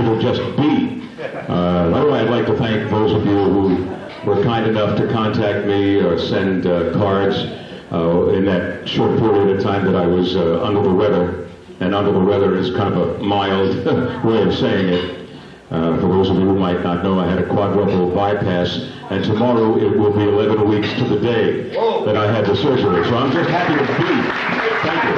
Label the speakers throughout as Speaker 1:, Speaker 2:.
Speaker 1: will just be. By the way, I'd like to thank those of you who were kind enough to contact me or send cards in that short period of time that I was under the weather. And under the weather is kind of a mild way of saying it. For those of you who might not know, I had a quadruple bypass, and tomorrow it will be 11 weeks to the day that I had the surgery. So I'm just happy to be. Thank you.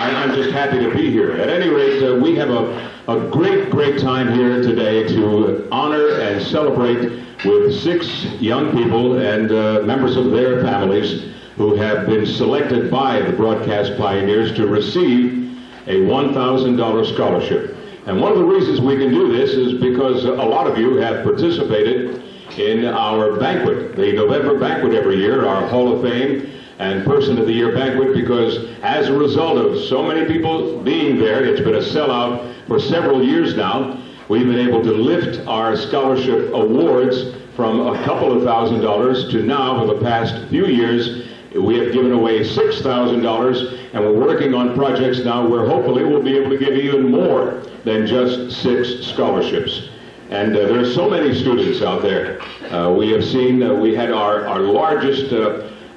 Speaker 1: I'm just happy to be here. At any rate, we have a great time here today to honor and celebrate with 6 young people and members of their families who have been selected by the Broadcast Pioneers to receive a $1,000 scholarship. And one of the reasons we can do this is because a lot of you have participated in our banquet, the November banquet every year, our Hall of Fame and Person of the Year banquet, because as a result of so many people being there, it's been a sellout for several years now. We've been able to lift our scholarship awards from a couple of $1,000s to now, for the past few years, we have given away $6,000, and we're working on projects now where hopefully we'll be able to give even more than just 6 scholarships. And there are so many students out there. We have seen, we had our largest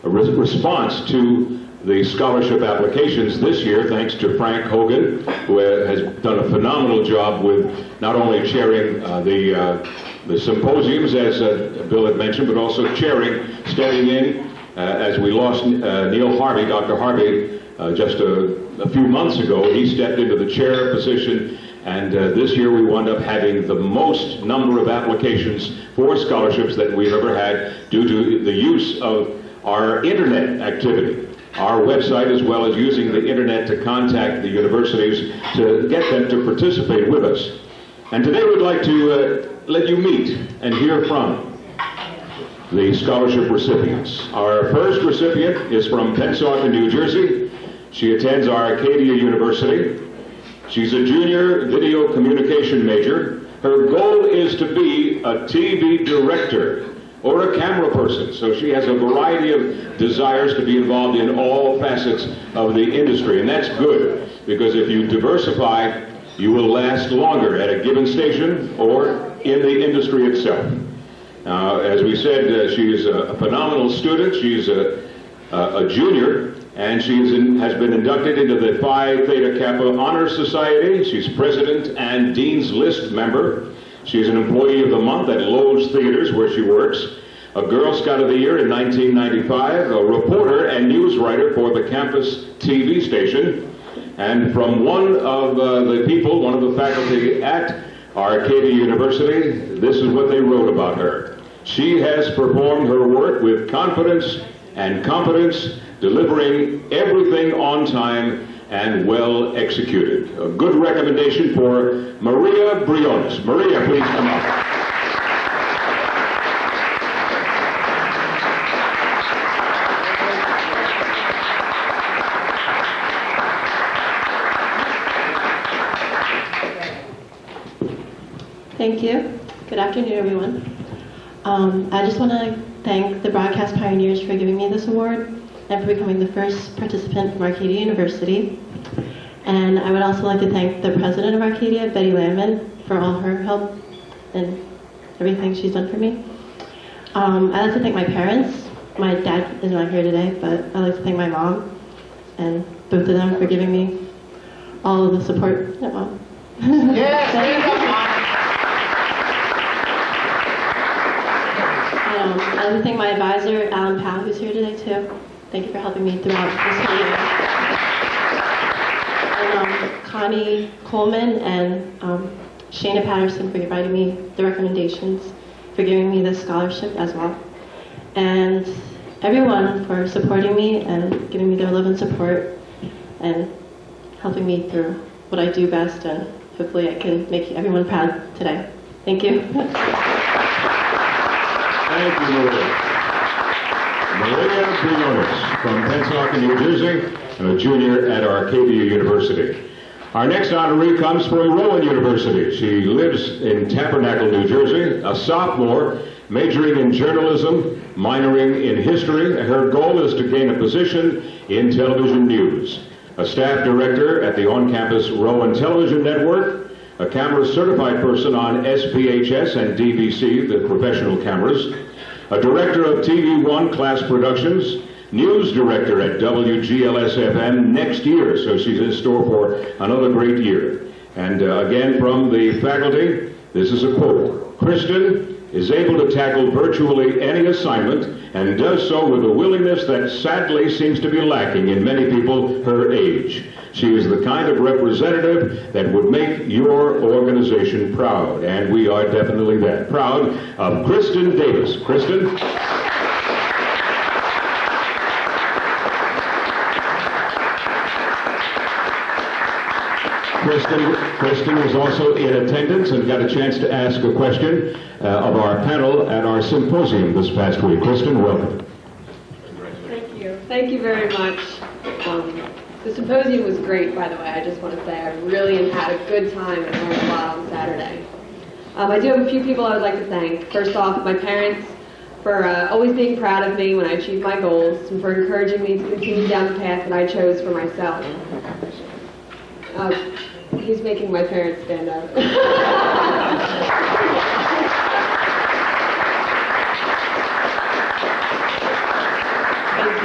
Speaker 1: response to the scholarship applications this year, thanks to Frank Hogan, who has done a phenomenal job with not only chairing the symposiums, as Bill had mentioned, but also chairing, stepping in, as we lost Neil Harvey, Dr. Harvey, just a few months ago. He stepped into the chair position, and this year we wound up having the most number of applications for scholarships that we've ever had due to the use of our internet activity, our website, as well as using the internet to contact the universities to get them to participate with us. And today we'd like to let you meet and hear from the scholarship recipients. Our first recipient is from Pensacola, New Jersey. She attends our Arcadia University. She's a junior video communication major. Her goal is to be a TV director or a camera person. So she has a variety of desires to be involved in all facets of the industry. And that's good, because if you diversify, you will last longer at a given station or in the industry itself. As we said, she is a phenomenal student. She's a junior, and she has been inducted into the Phi Theta Kappa Honor Society. She's president and Dean's List member. She's an employee of the month at Lowe's Theaters, where she works, a Girl Scout of the Year in 1995, a reporter and news writer for the campus TV station, and from one of the people, one of the faculty at Arcadia University, this is what they wrote about her. She has performed her work with confidence and competence, delivering everything on time and well executed. A good recommendation for Maria Briones. Maria, please come up.
Speaker 2: Thank you. Good afternoon, everyone. I just want to thank the Broadcast Pioneers for giving me this award and for becoming the first participant from Arcadia University. And I would also like to thank the president of Arcadia, Betty Landman, for all her help and everything she's done for me. I'd like to thank my parents. My dad is not here today, but I'd like to thank my mom and both of them for giving me all of the support. Yeah, Mom. Yes, I'd like to thank my advisor, Alan Powell, who's here today too. Thank you for helping me throughout this whole year. And Connie Coleman and Shana Patterson for writing me the recommendations, for giving me this scholarship as well. And everyone for supporting me and giving me their love and support and helping me through what I do best, and hopefully I can make everyone proud today. Thank you.
Speaker 1: Thank you, Maria. Maria Briones from Pensacola, New Jersey, and a junior at Arcadia University. Our next honoree comes from Rowan University. She lives in Tabernacle, New Jersey, a sophomore, majoring in journalism, minoring in history. Her goal is to gain a position in television news. a staff director at the on-campus Rowan Television Network, a camera certified person on SPHS and DVC, the professional cameras, a director of TV1 Class Productions, news director at WGLS-FM next year, so she's in store for another great year. And again, from the faculty, this is a quote: "Kristen is able to tackle virtually any assignment and does so with a willingness that sadly seems to be lacking in many people her age. She is the kind of representative that would make your organization proud," and we are definitely that. Proud of Kristen Davis. Kristen? Kristen was also in attendance and got a chance to ask a question of our panel at our symposium this past week. Kristen, welcome.
Speaker 3: Thank you. Thank you very much. The symposium was great, by the way. I just want to say I really had a good time and learned a lot on Saturday. I do have a few people I would like to thank. First off, my parents for always being proud of me when I achieved my goals and for encouraging me to continue down the path that I chose for myself. He's making my parents stand up. Thank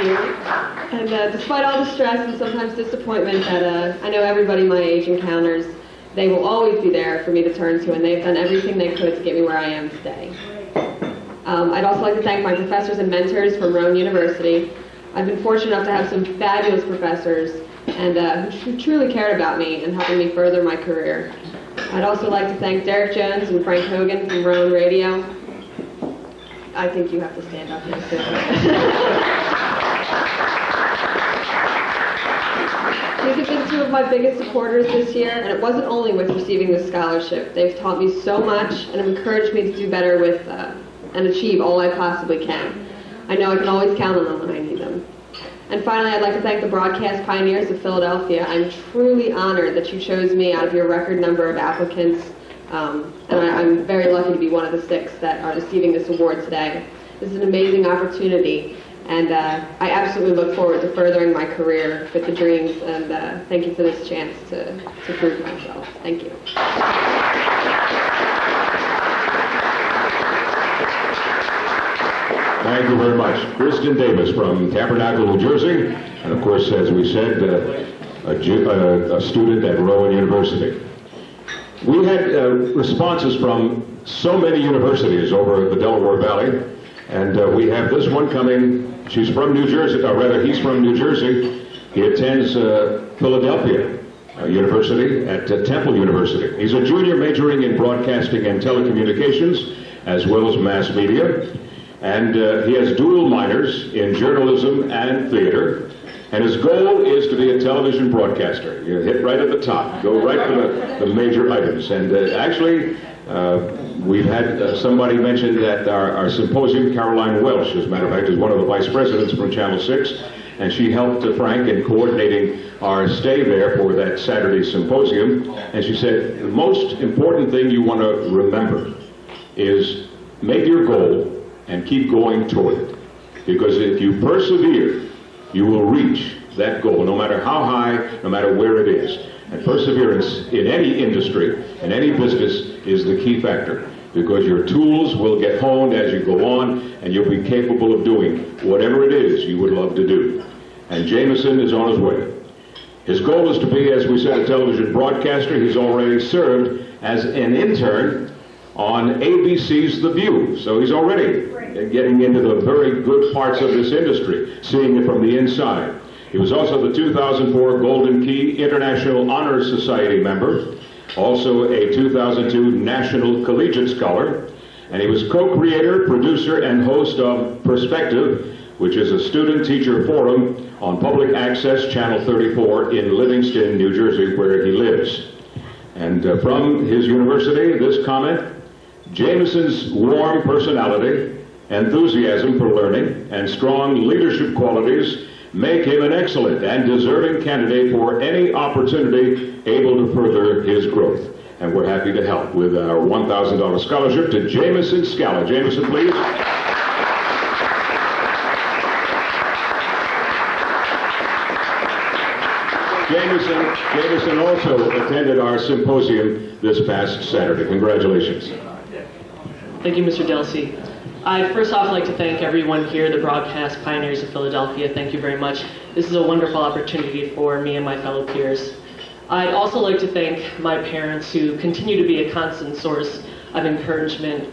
Speaker 3: you. And despite all the stress and sometimes disappointment that I know everybody my age encounters, they will always be there for me to turn to, and they've done everything they could to get me where I am today. I'd also like to thank my professors and mentors from Rowan University. I've been fortunate enough to have some fabulous professors and who truly cared about me and helping me further my career. I'd also like to thank Derek Jones and Frank Hogan from Rowan Radio. I think you have to stand up here too. These have been two of my biggest supporters this year, and it wasn't only with receiving this scholarship. They've taught me so much and have encouraged me to do better with and achieve all I possibly can. I know I can always count on them when I need them. And finally, I'd like to thank the broadcast pioneers of Philadelphia. I'm truly honored that you chose me out of your record number of applicants, and I'm very lucky to be one of the 6 that are receiving this award today. This is an amazing opportunity, and I absolutely look forward to furthering my career with the dreams, and thank you for this chance to prove myself. Thank you.
Speaker 1: Thank you very much. Kristen Davis from Tabernacle, New Jersey, and of course, as we said, a student at Rowan University. We had responses from so many universities over the Delaware Valley, and we have this one coming. She's from New Jersey, or rather, he's from New Jersey. He attends Philadelphia University at Temple University. He's a junior majoring in broadcasting and telecommunications, as well as mass media. And he has dual minors in journalism and theater. And his goal is to be a television broadcaster. You hit right at the top. Go right for the major items. And actually, we've had somebody mention that our symposium, Caroline Welsh, as a matter of fact, is one of the vice presidents from Channel 6. And she helped Frank in coordinating our stay there for that Saturday symposium. And she said, the most important thing you want to remember is make your goal and keep going toward it. Because if you persevere, you will reach that goal, no matter how high, no matter where it is. And perseverance in any industry, in any business, is the key factor. Because your tools will get honed as you go on, and you'll be capable of doing whatever it is you would love to do. And Jameson is on his way. His goal is to be, as we said, a television broadcaster. He's already served as an intern on ABC's The View. So he's already getting into the very good parts of this industry, seeing it from the inside. He was also the 2004 Golden Key International Honor Society member, also a 2002 National Collegiate Scholar, and he was co-creator, producer, and host of Perspective, which is a student-teacher forum on public access Channel 34 in Livingston, New Jersey, where he lives. And from his university, this comment: Jameson's warm personality, enthusiasm for learning, and strong leadership qualities make him an excellent and deserving candidate for any opportunity able to further his growth. And we're happy to help with our $1,000 scholarship to Jameson Scala. Jameson, please. Jameson also attended our symposium this past Saturday. Congratulations.
Speaker 4: Thank you, Mr. Delsey. I'd first off like to thank everyone here, the Broadcast Pioneers of Philadelphia. Thank you very much. This is a wonderful opportunity for me and my fellow peers. I'd also like to thank my parents who continue to be a constant source of encouragement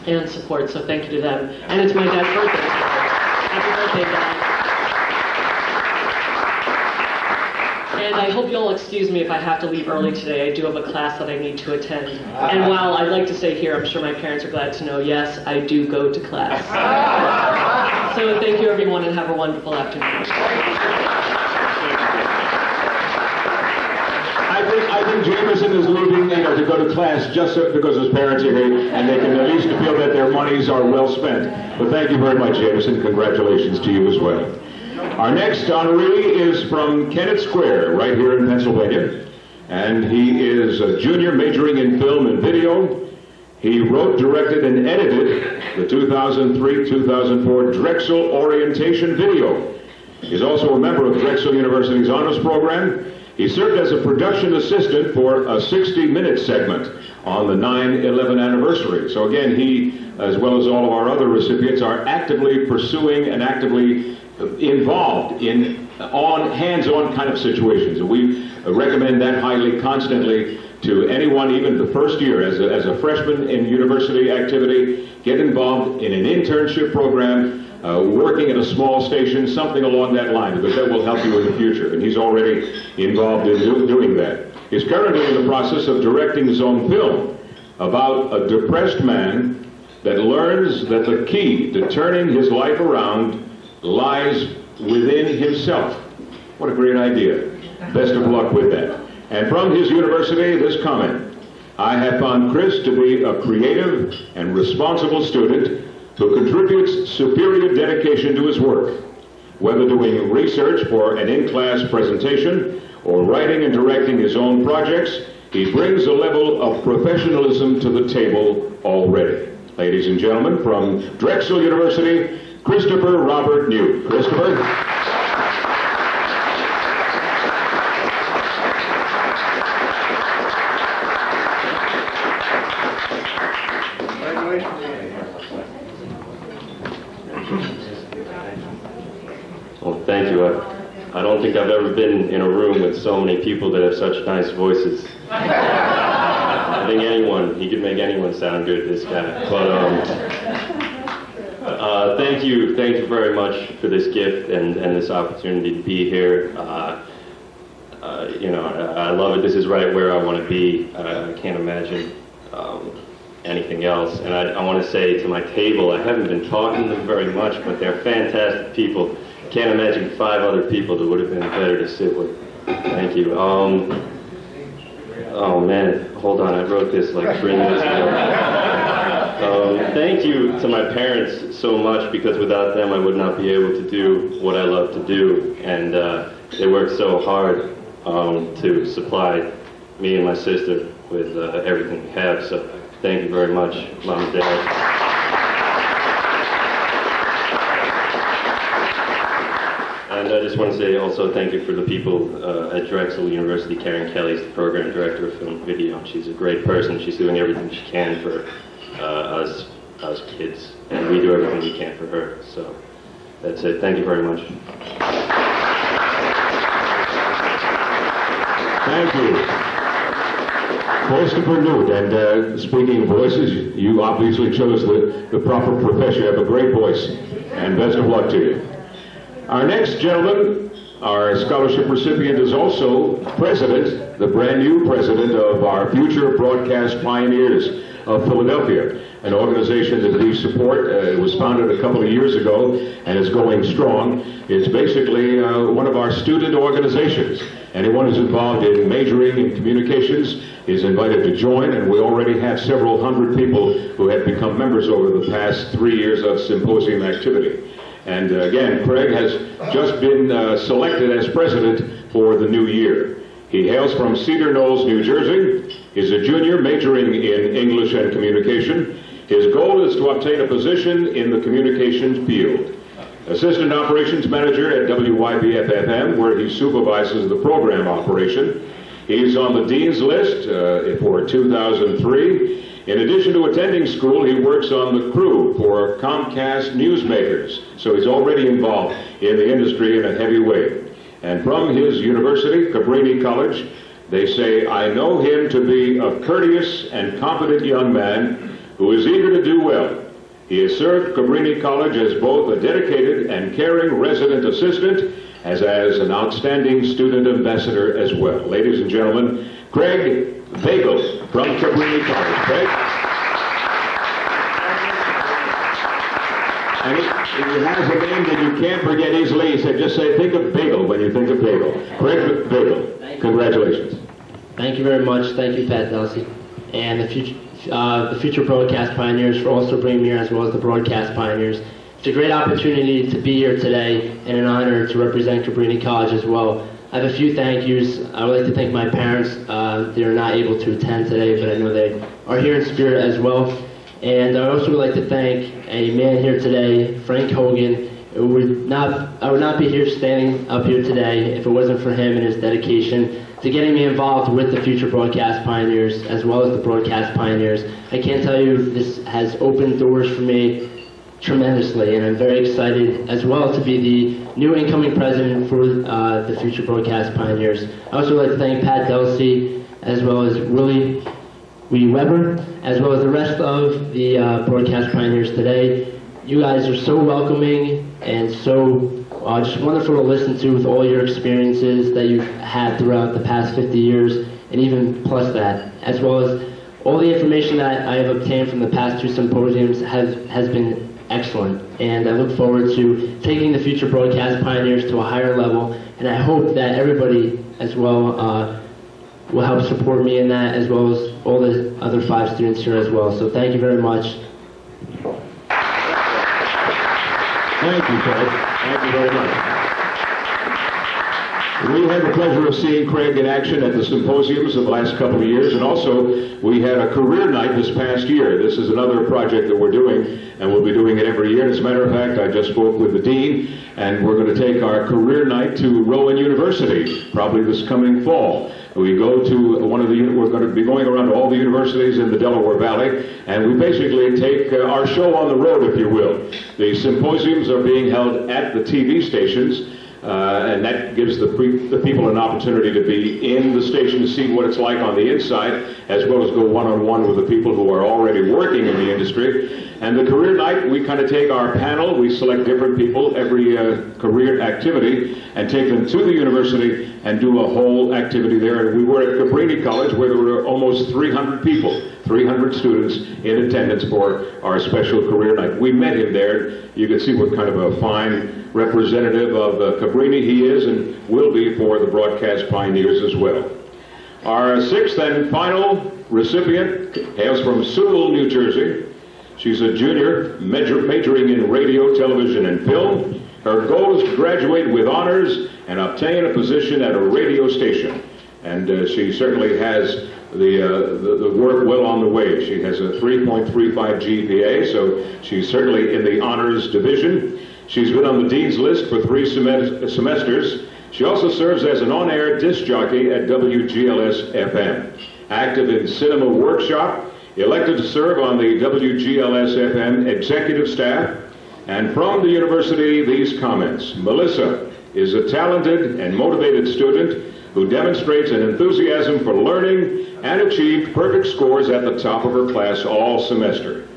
Speaker 4: and support, so thank you to them. And it's my dad's birthday today. Happy birthday, Dad. And I hope you'll excuse me if I have to leave early today. I do have a class that I need to attend. And while I'd like to say here, I'm sure my parents are glad to know, yes, I do go to class. So thank you, everyone, and have a wonderful afternoon.
Speaker 1: I think Jameson is leaving to go to class just because his parents are here, and they can at least feel that their monies are well spent. But thank you very much, Jameson. Congratulations to you as well. Our next honoree is from Kennett Square, right here in Pennsylvania, and he is a junior majoring in film and video. He wrote, directed, and edited the 2003-2004 Drexel Orientation Video. He's also a member of Drexel University's honors program. He served as a production assistant for a 60-minute segment on the 9/11 anniversary. So again, he, as well as all of our other recipients, are actively pursuing and actively involved in hands-on kind of situations. And we recommend that highly constantly to anyone, even the first year, as a freshman in university activity, get involved in an internship program, working at a small station, something along that line, because that will help you in the future. And he's already involved in doing that. He's currently in the process of directing his own film about a depressed man that learns that the key to turning his life around lies within himself. What a great idea. Best of luck with that. And from his university, this comment: I have found Chris to be a creative and responsible student who contributes superior dedication to his work. Whether doing research for an in-class presentation or writing and directing his own projects, he brings a level of professionalism to the table already. Ladies and gentlemen, from Drexel University, Christopher Robert New. Christopher.
Speaker 5: Well, thank you. I don't think I've ever been in a room with so many people that have such nice voices. I think he could make anyone sound good, this guy. But thank you very much for this gift and this opportunity to be here. I love it. This is right where I want to be. I can't imagine anything else. And I want to say to my table, I haven't been talking to them very much, but they're fantastic people. Can't imagine 5 other people that would have been better to sit with. Thank you. Oh man, hold on, I wrote this like 3 minutes ago. Thank you to my parents so much, because without them I would not be able to do what I love to do. And they worked so hard to supply me and my sister with everything we have. So thank you very much, Mom and Dad. And I just want to say also thank you for the people at Drexel University. Karen Kelly's the program director of film and video, and she's a great person. She's doing everything she can for us kids, and we do everything we can for her. So that's it. Thank you very much.
Speaker 1: Thank you. Christopher Newt. And speaking of voices, you obviously chose the proper profession. You have a great voice, and best of luck to you. Our next gentleman, our scholarship recipient, is also president, the brand new president of our Future Broadcast Pioneers of Philadelphia, an organization that we support. It was founded a couple of years ago and is going strong. It's basically one of our student organizations. Anyone who's involved in majoring in communications is invited to join, and we already have several hundred people who have become members over the past 3 years of symposium activity. And again, Craig has just been selected as president for the new year. He hails from Cedar Knolls, New Jersey. He's a junior majoring in English and communication. His goal is to obtain a position in the communications field. Assistant Operations Manager at WYBF-FM, where he supervises the program operation. He's on the Dean's List for 2003. In addition to attending school, he works on the crew for Comcast Newsmakers, so he's already involved in the industry in a heavy way. And from his university, Cabrini College, they say, I know him to be a courteous and competent young man who is eager to do well. He has served Cabrini College as both a dedicated and caring resident assistant, as an outstanding student ambassador as well. Ladies and gentlemen, Craig Bagel from Cabrini College. Craig? And he has a name that you can't forget easily. He said, just say, think of Bagel when you think of Bagel. Craig Bagel, congratulations.
Speaker 6: Thank you very much. Thank you, Pat Delsey. And the future broadcast pioneers for also bringing me here, as well as the broadcast pioneers. It's a great opportunity to be here today and an honor to represent Cabrini College as well. I have a few thank yous. I would like to thank my parents. They are not able to attend today, but I know they are here in spirit as well. And I also would like to thank a man here today, Frank Hogan. I would not be here standing up here today if it wasn't for him and his dedication to getting me involved with the future broadcast pioneers as well as the broadcast pioneers. I can't tell you, this has opened doors for me tremendously, and I'm very excited as well to be the new incoming president for the future broadcast pioneers. I also would like to thank Pat Delsey as well as Willie Weber, as well as the rest of the broadcast pioneers today. You guys are so welcoming and so just wonderful to listen to with all your experiences that you've had throughout the past 50 years, and even plus that, as well as all the information that I have obtained from the past two symposiums has been excellent. And I look forward to taking the future broadcast pioneers to a higher level, and I hope that everybody as well will help support me in that, as well as all the other 5 students here as well. So thank you very much.
Speaker 1: Thank you, Craig. Thank you very much. We had the pleasure of seeing Craig in action at the symposiums of the last couple of years, and also we had a career night this past year. This is another project that we're doing, and we'll be doing it every year. As a matter of fact, I just spoke with the dean, and we're going to take our career night to Rowan University, probably this coming fall. We go to we're going to be going around to all the universities in the Delaware Valley, and we basically take our show on the road, if you will. The symposiums are being held at the TV stations, and that gives the people an opportunity to be in the station to see what it's like on the inside, as well as go one-on-one with the people who are already working in the industry. And the career night, we kind of take our panel, we select different people every career activity, and take them to the university and do a whole activity there. And we were at Cabrini College, where there were almost 300 people, 300 students in attendance for our special career night. We met him there. You can see what kind of a fine representative of Cabrini he is and will be for the broadcast pioneers as well. Our 6th and final recipient hails from Sewell, New Jersey. She's a junior majoring in radio, television, and film. Her goal is to graduate with honors and obtain a position at a radio station. And she certainly has the work well on the way. She has a 3.35 GPA, so she's certainly in the honors division. She's been on the Dean's List for 3 semesters. She also serves as an on-air disc jockey at WGLS-FM. Active in Cinema Workshop, elected to serve on the WGLS-FM executive staff. And from the university, these comments. Melissa is a talented and motivated student who demonstrates an enthusiasm for learning and achieved perfect scores at the top of her class all semester.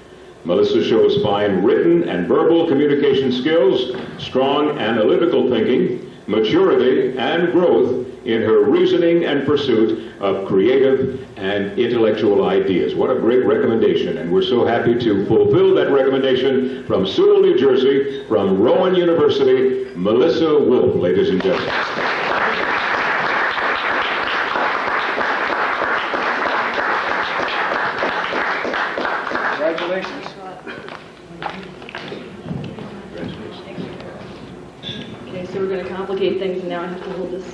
Speaker 1: Melissa shows fine written and verbal communication skills, strong analytical thinking, maturity, and growth in her reasoning and pursuit of creative and intellectual ideas. What a great recommendation, and we're so happy to fulfill that recommendation from Sewell, New Jersey, from Rowan University, Melissa Wolf, ladies and gentlemen.
Speaker 7: Congratulations.
Speaker 8: Okay, so we're going to complicate things, and now I have to hold this.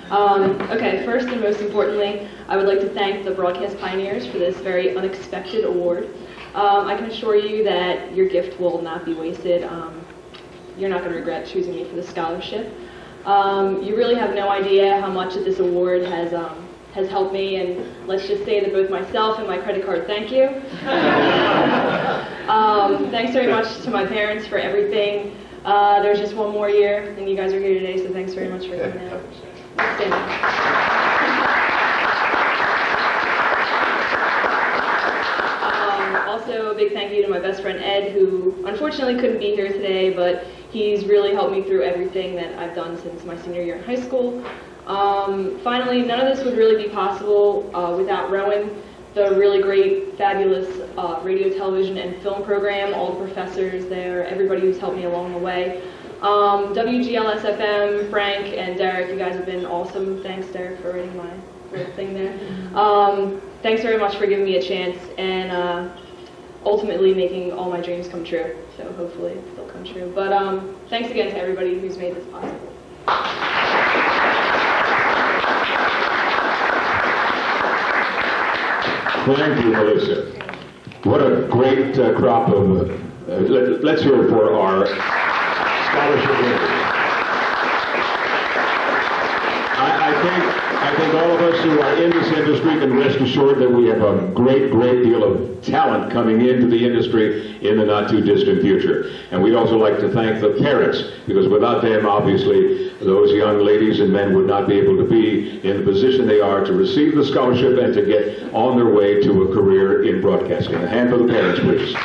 Speaker 8: Okay, first and most importantly, I would like to thank the Broadcast Pioneers for this very unexpected award. I can assure you that your gift will not be wasted. you're not going to regret choosing me for the scholarship. You really have no idea how much this award has helped me, and let's just say that both myself and my credit card thank you. Thanks very much to my parents for everything. There's just one more year, and you guys are here today, so thanks very much for coming out. Stand up. Also, a big thank you to my best friend Ed, who unfortunately couldn't be here today, but he's really helped me through everything that I've done since my senior year in high school. Finally, none of this would really be possible without Rowan, the really great, fabulous radio, television, and film program, all the professors there, everybody who's helped me along the way. WGLS-FM, Frank, and Derek, you guys have been awesome. Thanks, Derek, for writing my little thing there. Thanks very much for giving me a chance and ultimately making all my dreams come true. So hopefully they'll come true. But thanks again to everybody who's made this possible.
Speaker 1: Thank you, Melissa. What a great crop of, let's hear it for our scholarship winners. I think all of us who are in this industry can rest assured that we have a great deal of talent coming into the industry in the not too distant future. And we'd also like to thank the parents, because without them, obviously, those young ladies and men would not be able to be in the position they are to receive the scholarship and to get on their way to a career in broadcasting. A hand for the parents, please.